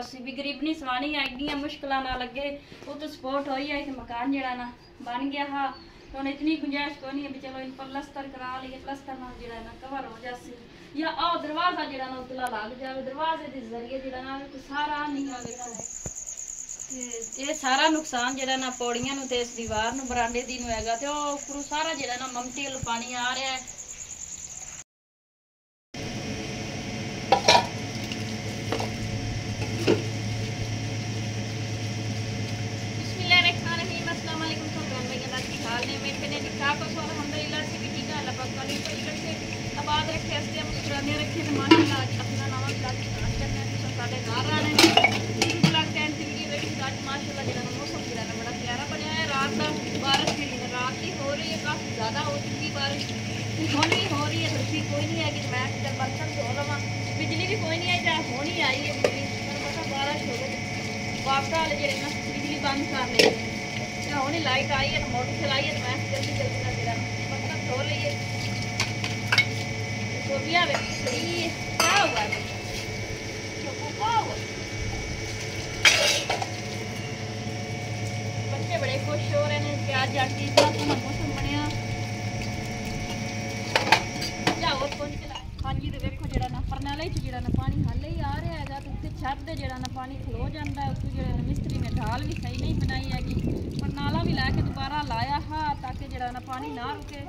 ਅਸੀਂ ਵੀ ਗਰੀਬਨੀ ਸਵਾਣੀ ਆਈਆਂ ਮੁਸ਼ਕਲਾਂ ਨਾ ਲੱਗੇ ਉਹ ਤਾਂ ਸਪੋਰਟ ਹੋਈ है कि मकान जड़ा ना बन गया हा तो इतनी गुंजाइश को नहीं है भी चलो इन प्लस्तर करा लिए प्लस्तर ना जड़ा ना कवर हो जासी या आ दरवाजा जड़ा ना उतला लग जाए दरवाजे के जरिए जड़ा ना सारा नहीं आवे ये सारा नुकसान जड़ा ना पौड़ियां नु ते इस दीवार नु बरांडे दी नु हैगा ते ओ उपरू सारा जड़ा ना ममटी वाला पानी आ रहा है। आबाद रखे हंसते मुस्कुराने रखे तो माशाअल्लाह आज अपना नवा ब्लॉग स्टार्ट करना है तो साढ़े घर आने ब्लॉग टाइम की वीडियो वेखी आज माशाअल्लाह जरा मौसम जरा बड़ा प्यारा बनया है। रात का बारिश की रात ही हो रही है काफ़ी ज़्यादा हो चुकी बारिश हुन भी हो रही है धरती कोई नहीं है कि मैं जब बर्तन धो लवा बिजली भी कोई नहीं आई चाहे होनी आई है बिजली पर पता बारिश हो गई वापस वाले जरे ना बिजली बंद कर ले होनी लाइट आई है तो मोटर चलाई है तो मैं जल्दी जल्दी ना जरा बर्तन धो लीए क्या हुआ बच्चे बड़े खुश हो रहे हैं कि आज आंटी इतना सोहना मौसम बनया जाओ कौन चला। हाँ जी तो देखो जरा ना परनाले जरा ना पानी हाले ही आ रहा है तो उत्ते छत दे जरा ना पानी खलो जाता है उत्ते जरा मिस्त्री ने ढाल भी सही नहीं बनाई हैगी परनाला भी लैके दोबारा लाया हा ताकि जरा ना पानी ना रुके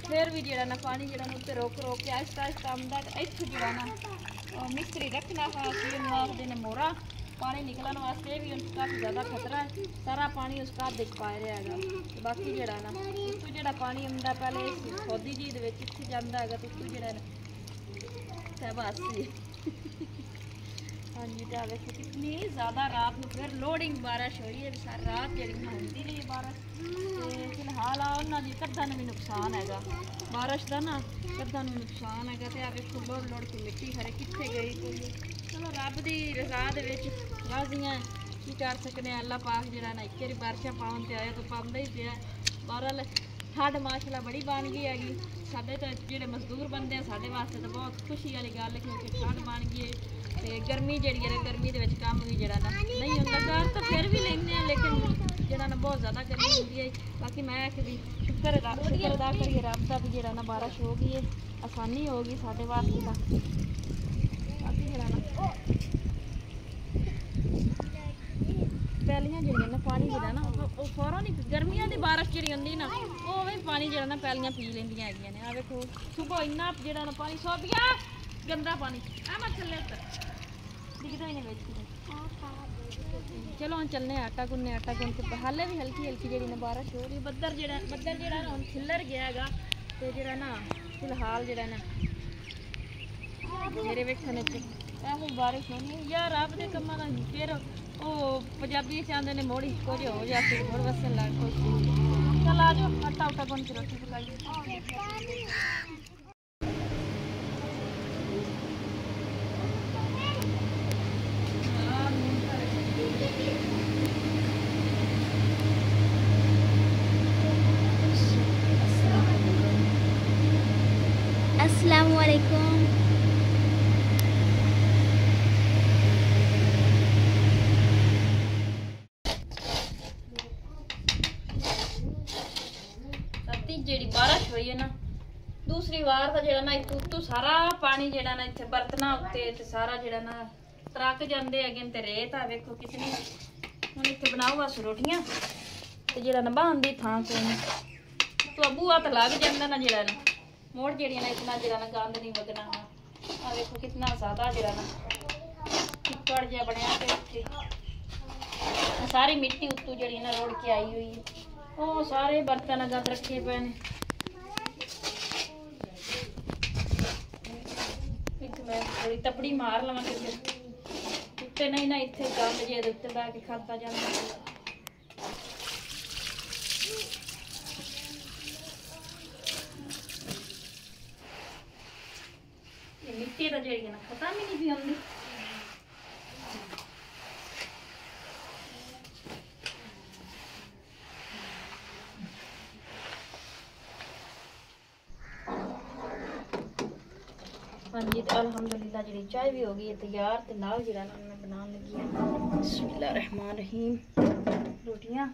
फिर भी जरा ना पानी जरा उत्ते रोक रोक के आहिस्ता आहिस्ता आंदा इत्थे जरा ना मिस्त्री रखना हा आखते ने मोरा पानी निकलन वास्ते भी काफ़ी ज़्यादा खतरा है सारा पानी उसका दिख पा रहा है बाकी जरा ना उत्तों जरा पानी आंदा पहले खोदी जी इत्थे जांदा है तो उत्तों जरा बस हाँ जी तो देखो कितनी ज़्यादा रात में फिर लोडिंग बारिश हो रही है सारी रात जी होती रही है बारिश तो फिलहाल उन्होंने कद्दा भी नुकसान है बारिश का ना कद्दा नुकसान है तो देखो लोड़ लोड़ के मिट्टी खरे कितने गई कोई चलो रब की रजा राजियाँ की कर सकते अल्लाह पाक जरा ना एक बार बारिशा पाउन से आया तो पाँदा ही पे बहरहाल ठंड माशाअल्लाह बड़ी बन गई हैगी साडे तो जो मजदूर बनते हैं साढ़े वास्ते तो बहुत खुशी वाली गल है क्योंकि ठंड बन गई है तो गर्मी जी है गर्मी के काम भी जरा ना नहीं होता घर तो फिर भी लेंगे लेकिन जरा ना बहुत ज़्यादा गर्मी होती है बाकी मैं भी शुक्र अदा करिए रब का भी जरा ना बारिश हो गई है आसानी होगी साढ़े वास्ते का बाकी जरा ना पैलियां जी ना पानी जरा ना फौरन ही गर्मियों की बारिश जी होंगी ना वो भी पानी जरा ना पैलियां पी लेंदियां हैगियां ने आ देखो सुबह इन्ना जरा ना पानी सोबिया गंदा पानी आ मत चले दिखता ही नहीं बेच चलो हम चलने आटा गुन के हाले भी हल्की हल्की जी बारिश हो रही बदल जरा हम खिलर गया है तो जरा ना फिलहाल जरा ना मेरे वेखने ऐसे बारिश होनी है यार आप दे कमां दा फिर ओ पंजाबी चाहते ने मोड़ी कुछ हो जाती मोड़ वसन लग चल आ जाओ आटा गुन के रोटी पकाई। अस्सलाम वालेकुम। जी बारिश हुई है ना दूसरी बार तो जरा ना इतू सारा पानी जरा ना इतने बर्तना उत्ते सारा जरा ना तरक जाते है ते रेत आ देखो कितनी हम इतने बनाओ बस रोटियां तो जरा ना बहन की थां कोई तो अबू हथ लग जाता ना जरा ना मोड़ जड़िया ना इतना जरा ना गंद नहीं बगना आ देखो कितना ज़्यादा जरा ना चिक्कड़ जहा बनया पे उत्थे सारी मिट्टी उत्तों जड़ी ना रोड़ के आई हुई है ਉਹ ਸਾਰੇ ਬਰਤਨ ਗੰਦ ਰੱਖੇ ਪਏ ਨੇ ਇੱਕ ਮੈਂ ਥੋੜੀ ਤਪੜੀ ਮਾਰ ਲਵਾਂ ਕਿ ਉੱਤੇ ਨਹੀਂ ਨਾ ਇੱਥੇ ਗੰਦ ਜੇ ਦੇ ਉੱਤੇ ਬੈ ਕੇ ਖਾਤਾ ਜਾਂਦਾ ਇਹ ਮਿੱਟੀ ਦਾ ਜਿਹੜੀ ਨਾ ਖਤਮ ਹੀ ਨਹੀਂ ਵੀ ਹੁੰਦੀ हाँ हाँ जी तो अल्हम्दुलिल्लाह जी चाय भी हो गई है तैयार। तो नाल जरा मैं बनाने लगी हाँ बिस्मिल्लाह रहमान रहीम रोटियां।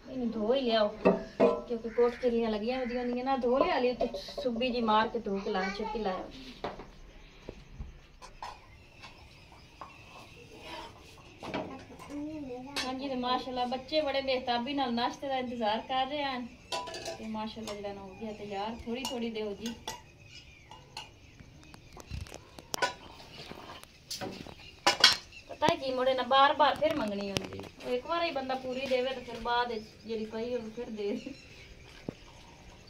इन्हें धो ही लिया क्योंकि कोट चिलियां लगियां होंदियां ना धो लिया तो सुबी जी मार के धो के लाया छेती लाया। हाँ जी तो माशाल्लाह बच्चे बड़े बेहताबी नाल नाश्ते का इंतजार कर रहे हैं। तो माशाल्लाह जरा हो गया तैयार थोड़ी थोड़ी दे जी। पता है कि मुड़े ना बार बार फिर मंगनी होंगी एक बार ही बंदा पूरी देवे तो फिर बाद जी पई हो फिर दे।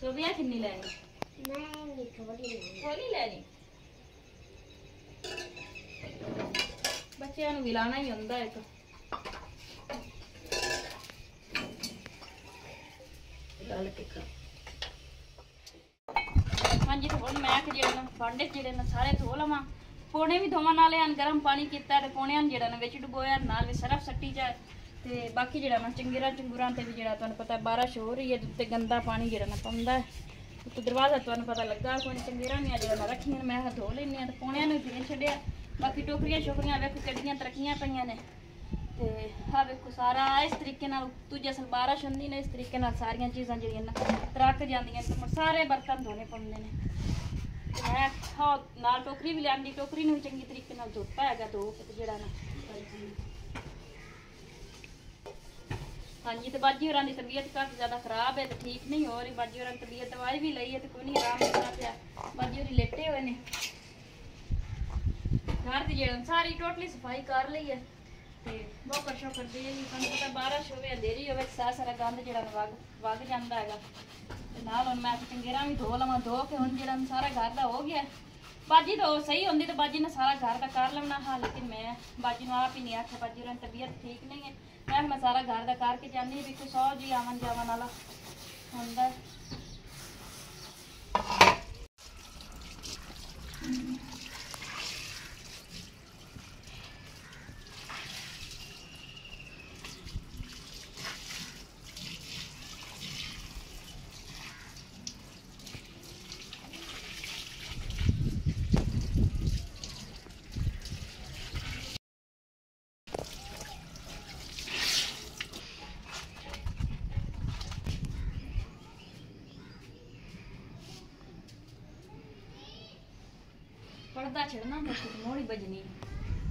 सोबिया किन्नी लैनी थोड़ी लैनी बच्चों भी लाना ही होंदा एक। हाँ जी तो हम मैं जो भांडे जो सारे धो लवा पौने भी धोवा नाले गर्म पानी किया तो पौने जो डुबोया नाल भी सरफ सट्टी जाए तो बाकी जो चंगीरा चंगूर से भी जो तुम पता बारिश हो रही है उत्ते गंदा पानी जो पाँदा है तो दरवाजा तुम पता लगा कोई चंगीरा नहीं जो रखिया मैं धो लेनी तो पौने फिर छड़िया बाकी टोकरियां शोकरियां वेखो कड़ियां तरक्या पे ने तो हाँ वेखो सारा इस तरीके दूजे असल बारिश होंगी ने इस तरीके सारिया चीज़ा जी तरक जांदियां तो सारे बर्तन धोने पौंदे ने। मैं हाँ नाल टोकरी भी लिया टोकरी भी चंगी तरीके धोता है धो के जरा ना। हाँ जी तो बाजी होर की तबीयत काफ़ी ज़्यादा खराब है तो ठीक नहीं हो रही। बाजी होर तबीयत दवाई भी ली है तो कोई नहीं आराम करना पाया। बाजी होरी लेटे हुए ने घर की जो सारी टोटली सफाई कर ली है तो बोकर शोकर दे तुम पता बारिश हो अंधेरी हो सारा गंद जो वग जाता है नाल हम मैं चंगेरा भी धो लवा धो के हम जो सारा घर का हो गया। बाजी तो सही होंगी तो बाजी ने सारा घर का कर लेना हाँ लेकिन मैं बाजी आप ही नहीं आख्या बाजी होर तबीयत ठीक नहीं है मैं सारा घर का करके जानी भी कुछ सौ जी आवन जावन वाला होंदा। पर्दा छड़ना मोड़ी बजनी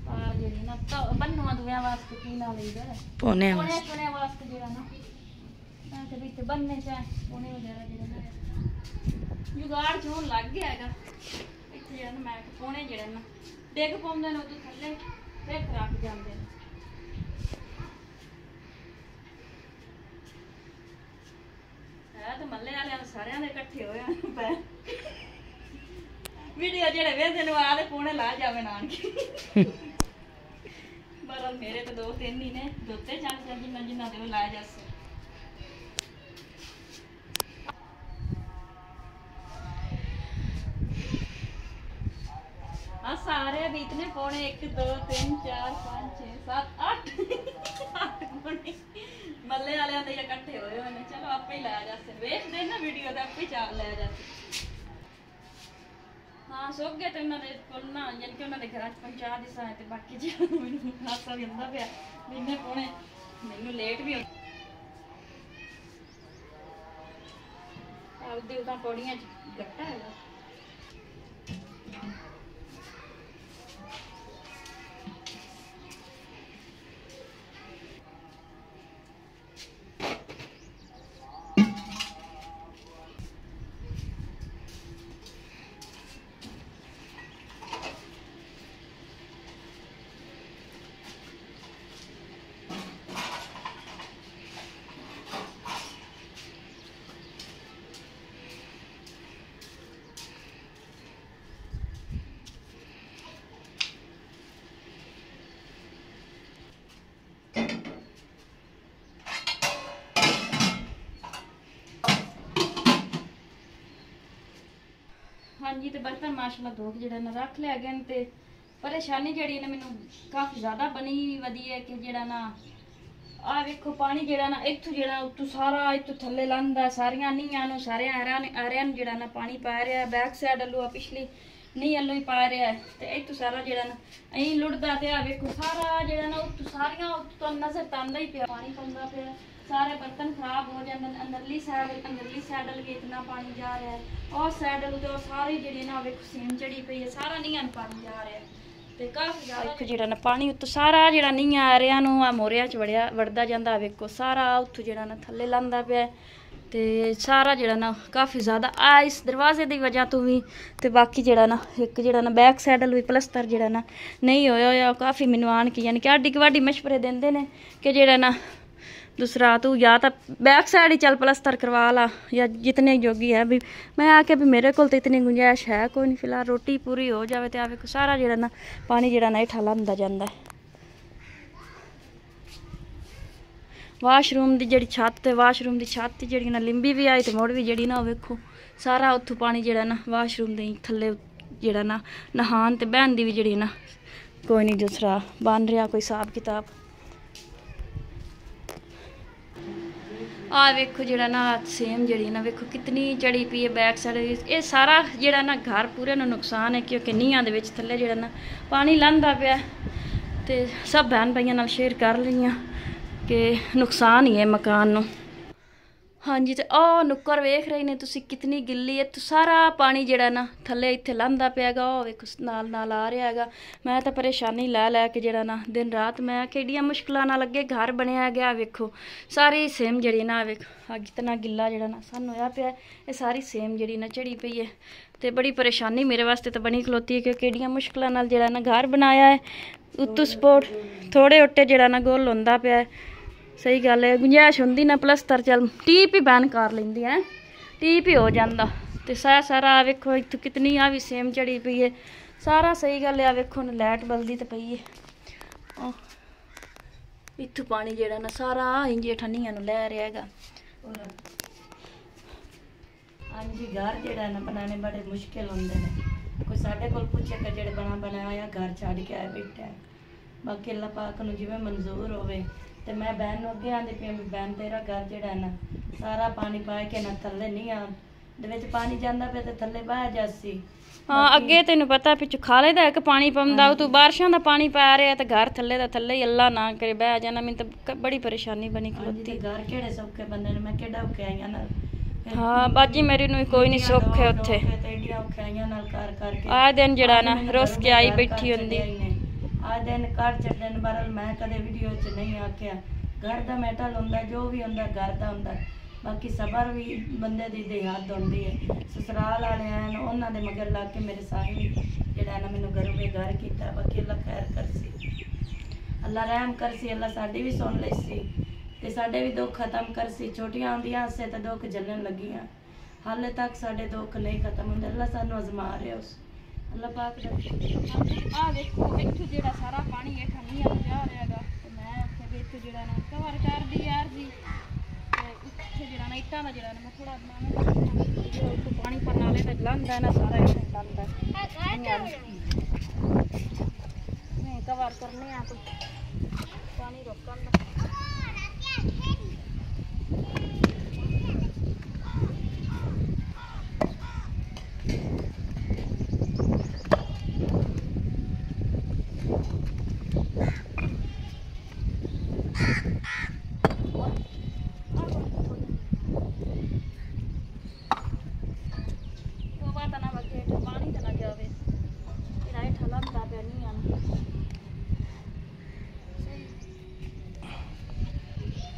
तार जी ना तो बन्नुआ दुआ वास्ते की ना लीदा पौने पौने वास्ते जो ना बीच बनने चाहे पौने वगैरह जो जुगाड़ जो लग गया है इतने जो मैं पौने जो ना डिग पाते हैं उदू थले फिर खराब जाते हैं। है तो मल्ले वाले सारे इकट्ठे होए वीडियो जेड़े वेंदे आ पौने ला जावे नानके पर मेरे तो दो तीन ही ने दोते चल जिन्ना जिन्ना दे लाया जासे। हाँ सारे भी इतने पौने 1 2 3 4 5 6 7 8 8 पौने मल्ले वाले इकट्ठे होए हुए चलो आपे ही लाया जासे वेख दे ना वीडियो तो आपे चाल लाया जासे। हाँ सुख गए तो इन्होंने ना यानी कि उन्होंने घर पहुँचा दिसा है तो बाकी जो मैं हादसा भी आता पाया इन्ने पौने मैनू लेट भी होता पौड़ियां गट्टा है। हाँ जी तो बर्तन माशाल्लाह धो के जो रख लिया गया तो परेशानी जी ने मैनू काफ़ी ज़्यादा बनी वधी है कि जो ना ਆ ਵੇਖੋ ਪਾਣੀ ਜਿਹੜਾ ਨਾ ਇੱਥੋਂ ਜਿਹੜਾ ਉੱਤੋਂ ਸਾਰਾ ਇੱਥੋਂ ਥੱਲੇ ਲੰਘਦਾ ਸਾਰੀਆਂ ਨੀਆਂ ਨੂੰ ਸਾਰੇ ਆਰਿਆਂ ਨੂੰ ਜਿਹੜਾ ਨਾ ਪਾਣੀ ਪਾ ਰਿਹਾ ਬੈਕ ਸਾਈਡ ਵੱਲੋਂ ਆ ਪਿਛਲੀ ਨੀ ਵੱਲੋਂ ਹੀ ਪਾ ਰਿਹਾ ਤੇ ਇੱਥੋਂ ਸਾਰਾ ਜਿਹੜਾ ਨਾ ਐਂ ਲੁੱਟਦਾ ਤੇ ਆ ਵੇਖੋ ਸਾਰਾ ਜਿਹੜਾ ਨਾ ਉੱਤੋਂ ਸਾਰੀਆਂ ਉੱਤੋਂ ਨਜ਼ਰ ਤਾਂ ਆਉਂਦਾ ਹੀ ਪਿਆ ਪਾਣੀ ਪੈਂਦਾ ਪਿਆ ਸਾਰੇ ਬਰਤਨ ਖਰਾਬ ਹੋ ਜਾਂਦੇ ਨੇ ਅੰਦਰਲੀ ਸਾਈਡ ਵੱਲ ਵੀ ਇਤਨਾ ਪਾਣੀ ਜਾ ਰਿਹਾ ਉਹ ਸਾਈਡ ਵੱਲ ਤੇ ਉਹ ਸਾਰੀ ਜਿਹੜੀ ਨਾ ਵੇਖੋ ਸੀਨ ਚੜੀ ਪਈ ਹੈ ਸਾਰਾ ਨੀਆਂ ਨੂੰ ਪਾਣੀ ਜਾ ਰਿਹਾ ਤੇ ਕਾਫੀ ਜ਼ਿਆਦਾ ਇੱਕ ਜਿਹੜਾ ਨਾ ਪਾਣੀ ਉੱਤੋਂ ਸਾਰਾ ਜਿਹੜਾ ਨੀਆਂ ਆ ਰਿਹਾ ਨੂੰ ਆ ਮੋਰਿਆਂ 'ਚ ਵੜਦਾ ਜਾਂਦਾ ਵੇਖੋ ਸਾਰਾ ਉੱਥੋਂ ਜਿਹੜਾ ਨਾ ਥੱਲੇ ਲੰਘਦਾ ਪਿਆ ਤੇ ਸਾਰਾ ਜਿਹੜਾ ਨਾ ਕਾਫੀ ਜ਼ਿਆਦਾ ਆ ਇਸ ਦਰਵਾਜ਼ੇ ਦੀ ਵਜ੍ਹਾ ਤੋਂ ਵੀ ਤੇ ਬਾਕੀ ਜਿਹੜਾ ਨਾ ਇੱਕ ਜਿਹੜਾ ਨਾ ਬੈਕ ਸਾਈਡ ਵੱਲ ਵੀ ਪਲਸਤਰ ਜਿਹੜਾ ਨਾ ਨਹੀਂ ਹੋਇਆ ਕਾਫੀ ਮੈਨੂੰ ਆਣ ਕੇ ਯਾਨੀ ਕਿ ਆਡੀ ਕਵਾਡੀ ਮਸ਼ਵਰੇ ਦਿੰਦੇ ਨੇ ਕਿ ਜਿਹੜਾ ਨਾ दूसरा तू या तो बैक साइड ही चल प्लस्तर करवा ला या जितने जोगी है भी मैं आके भी मेरे को तो इतनी गुंजाइश है कोई नहीं फिलहाल रोटी पूरी हो जाए तो आवे सारा जो ना पानी जो ना हेठा लंघदा जांदा है। वाशरूम की जी छत वाशरूम की छत जी ना लिंबी भी आई तो मुड़ भी जी ना वेखो सारा उत्थों पानी जो ना वाशरूम के थले जो ना नहान तो बहन की भी जी ना कोई नहीं दूसरा बन रहा कोई हिसाब किताब। आ वेखो जड़ा ना सेम जड़ी ना वेखो कितनी चढ़ी पई है बैक साइड ये सारा जड़ा ना घर पूरे नु नुकसान है क्योंकि नीहां दे विच थल्ले जड़ा ना पानी लंघदा पिया ते सब बहन भाइयां नाल शेयर कर लईयां कि नुकसान ही है मकान नू। हाँ जी तो आ नुक्कर वेख रहे ने तुसी कितनी गिल्ली है तो सारा पानी जड़ा ना थल्ले इत्थे लंघदा पियागा वेखो नाल नाल आ रहा है। मैं तो परेशानी लै के जड़ा ना दिन रात मैं केडियां मुश्किलां नाल अगे घर बनया गया वेखो सारी सेम जड़ी ना वेखो अग इतना गिल्ला जड़ा ना सानू होया पिया ये सारी सेम जड़ी ना चढ़ी पई है तो बड़ी परेशानी मेरे वास्ते तो बनी खलोती है क्योंकि केडियां मुश्किलां नाल जड़ा ना घर बनाया है उत्तों सपोर्ट थोड़े उट्टे जड़ा ना गोल होंदा पिया है। सही गल है गुंजाइश होंदी ना प्लस्तर चल टीप ही बैन कर लेंदी है टीप ही हो जाता तो सारा वेखो इत्थों कितनी आ भी सेम चढ़ी पई है सारा सही गल है वेखो लाइट बलदी तो पई है इत्थों पानी जेड़ा ना सारा इंजे ठंडियां लै रहा है। हाँ जी घर जेड़ा ना बनाने बड़े मुश्किल होंदे ने कोई साडे कोल पूछे कि जेड़े बनाया घर छड़ के आया बैठा है बाकी अल्लाह पाक नूं जिवें मंजूर होवे ते मैं बहन नूं अगे आंदी पई बहन तेरा घर जेड़ा है ना सारा पानी पा के ना थल्ले नहीं आ दे विच पानी जांदा पे ते थल्ले बह जासी। हाँ अगे तेनू पता पिछू खाले दा इक पानी पौंदा तू बारिशां दा पानी पा रहा ते घर थल्ले दा थल्ले ही अल्लाह ना करे बह जाना मैनूं तो बड़ी परेशानी बनी खलोती घर केड़े सौखे बंदे ने मैं केड़ा औखे आईयां नाल। हाँ बाजी मेरी नूं कोई नहीं सुख है उत्थे एडियां औखे आईयां नाल कर के आ दिन जेड़ा ना रुस के आई बैठी हुंदी आ दिन घर छड्डन बरल मैं कदे वीडियो च नहीं आख्या घर दा मैटल हुंदा जो भी हुंदा घर दा हुंदा बाकी सबर भी बंदे दी देहात होंदी है ससुराल वाले हैं उन्हां दे मगर ला के मेरे साहिब जेड़ा ना मैनूं घरों बेघर कीता बाकी अल्लाह खैर करसी अल्लाह रहम करसी अल्लाह साडी भी सुन लईसी ते साडे भी दुख खत्म करसी छोटियां आंदियां से ते दुख जलन लगियां हाले तक साडे दुख नहीं खत्म हुंदे अल्लाह सानूं अजमा रहा उस अल्लाह पाक आ देखो इत्थों जेड़ा सारा पानी हेठा नहीं आ जा रहा ते मैं आखे भी इत्थों जेड़ा ना कवर कर दी यार जी ते इत्थे जेड़ा ना इट्टां दा जेड़ा ना मैं थोड़ा बनाना उत्थों पानी पर नाले ते लंघदा ना सारा हेठा लंघदा नहीं कवर करने आ तो पानी रोकन दा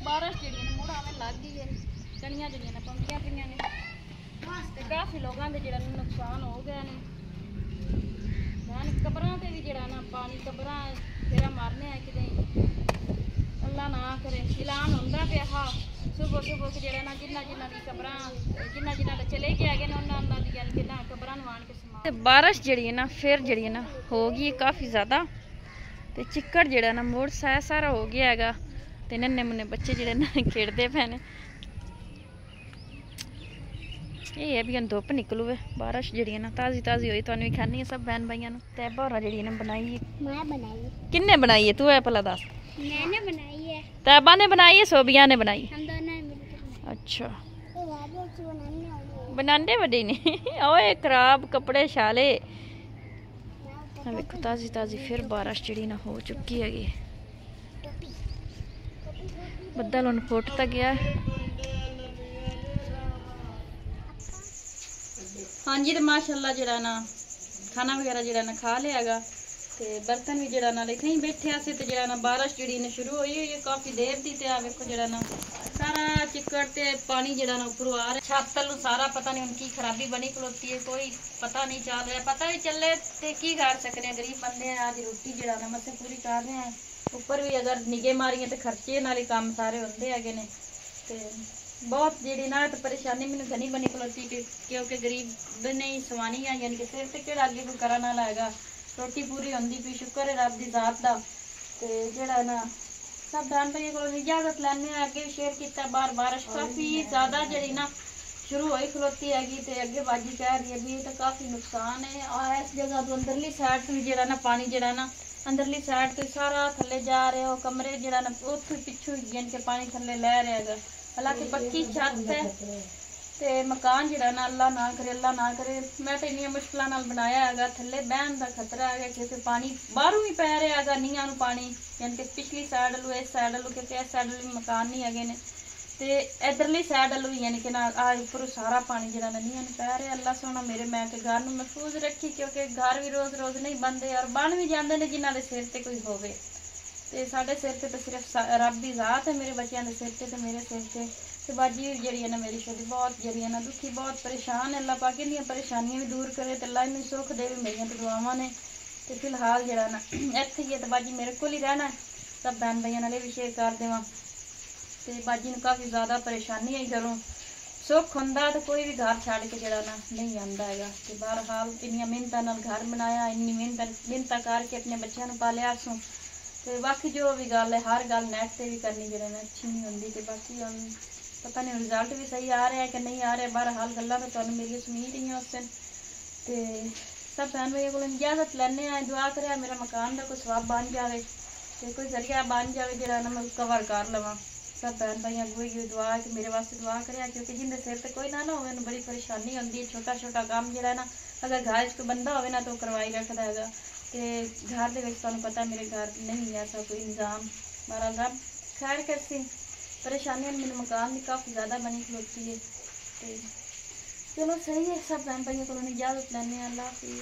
बारिश जी मुड़ आवे लग गई है कणियां जी पौंदियां पईयां ने काफ़ी लोगों के जो नुकसान हो गए हैं कबरां ते भी जो ना पानी कबरां फेरा मारने है कि अल्लाह ना करे ऐलान होंदा पिया हाँ सुबह सुबह जो ना जिन्ना दी कबरां जिन्ना चले गए है उन्होंने दी कबरां आन के समा बारिश जी ना फिर जी ना हो गई काफ़ी ज़्यादा तो चिक्कड़ जो ना मुड़ सारा हो गया है ते नन्ने मुन्ने बच्चे जेड़े ना खेड़ते पे ने ये है भी धुप निकलू है बारिश जी ना ताज़ी ताज़ी हुई तुहानू खानी है सब बहन भाइयों ते भौरा जी बनाई है मैं बनाई किन्ने बनाई है तू है भला दस मैंने बनाई है। तैबा ने बनाई है, सोबिया ने बनाई? हम दोनों ने मिलकर बनाई। अच्छा, तो वादे अच्छी बनाने आई है। बनाने वड्डी ने ओए खराब कपड़े शाले। देखो ताजी ताजी फिर बारिश जी ना हो चुकी है। बदल हम फुट तक गया। हाँ जी, तो माशाल्लाह जरा ना खाना वगैरह जरा ना खा लिया गा, ते बर्तन भी जरा ना लेके ही बैठे से, तो जरा ना बारिश जी ने शुरू हुई है काफ़ी देर दी। ते आ वेखो जरा ना सारा चिक्कड़ ते पानी जरा ना ऊपर आ रहा, छत तलू सारा पता नहीं उनकी खराबी बनी खलोती है, कोई पता नहीं चल रहा। पता भी चले तो की कर सकते हैं, गरीब बंदे हैं, आज रोटी जरा ना मसे पूरी कर रहे हैं। ऊपर भी अगर निगे मारिए तो खर्चे नाल ही काम सारे होंगे है ने। ते बहुत जी ना तो परेशानी मैंने घनी बनी खलोती, क्योंकि गरीब नहीं सवानी है, यानी कि सिर ते केड़ा अगे कोई करा ना लाएगा। रोटी पूरी होंदी पी, शुक्र है रब दी जात दा। ते जेड़ा ना सब दान भाई को इजाजत लैने अगे शेयर किया। बार बारिश काफ़ी ज़्यादा जी ना शुरू होई खलोती हैगी, ते अगे बाजी कह रही है भी तो काफ़ी नुकसान है। और इस जगह तो अंदरली साइड तो जरा ना पानी जरा ना अंदरली साइड तो सारा थले जा रहा है, कमरे जरा ना उत पिछू यानी कि पानी थले लै रहा है। हालांकि पक्की छत है, ते मकान जरा ना अल्लाह ना करे, अल्लाह ना करे। मैं तो इन्नी मुश्किलों नाल बनाया है, थले बहन का खतरा है, क्योंकि पानी बाहरों ही पै रहा है नीहां नूं पानी, यानी कि पिछली साइड लू इस साइड लू, क्योंकि इस साइड लू मकान नहीं है ने, ते इधरली साइड लू यानी कि ना आ ऊपर सारा पानी जरा ना नीहां नूं पै रहा। अल्लाह सोना मेरे मैं के घर नूं महफूज रखी, क्योंकि घर भी रोज़ रोज़ नहीं बनते और बन भी जाते हैं जिन्हों के सिर ते कोई होवे। ते साडे सिर ते तो सिर्फ रब दी जात है, मेरे बच्चों के सिर ते तो मेरे सिर ते। तो बाजी जी है ना मेरी छोटी बहुत जी है ना दुखी, बहुत परेशान है। अल्लाह पाक इन परेशानियां भी दूर करे, तो अल्लाह इन्हें सुख दे, मेरिया तो दुआवां ने। तो फिलहाल जरा ना इत्थे ही है, तो बाजी मेरे को ही रहना, सब बहन भाइयों नाल भी शेयर कर देवां। तो बाजी नूं काफ़ी ज़्यादा परेशानी है घरों, सुख होंदा तो कोई भी घर छड़ के जरा ना नहीं आंदा है। तो बहरहाल इन्नियां मेहनतां नाल घर बनाया, इन्नी मेहनतां करके अपने बच्चों नूं पालिया सो। तो बाकी जो भी गल है, हर गल नैट से भी करनी जरा ना अच्छी नहीं होंदी। तो बाकी हम पता नहीं रिजल्ट भी सही आ रहा है कि नहीं आ रहा। बहरहाल गल्लां तो तुहानूं मेरी सुनी रही उस दिन। तो सब बहन भाइयों को इजाजत लैने आ, दुआ करे मेरा मकान का कोई स्वाब बन जाए, तो कोई जरिया बन जाए जरा ना मैं कवर कर लवां। सब बहन भाई अगुए की दुआ है कि मेरे वास्ते दुआ करे, क्योंकि जिंदे सिर ते कोई ना हो बड़ी परेशानी होंदी है। छोटा छोटा काम जरा ना अगर घर कोई बंदा हो ना तो करवाई रखता है। तो घर के तुहानूं पता मेरे घर नहीं है ऐसा कोई इंतजाम। बहरहाल रब खैर करसी, परेशानियां मेरे मकान की काफ़ी ज़्यादा बनी खलोती है। तो चलो सही है, सब बहन भाइयों को इजाजत लैने। अल्लाह हाफिज़।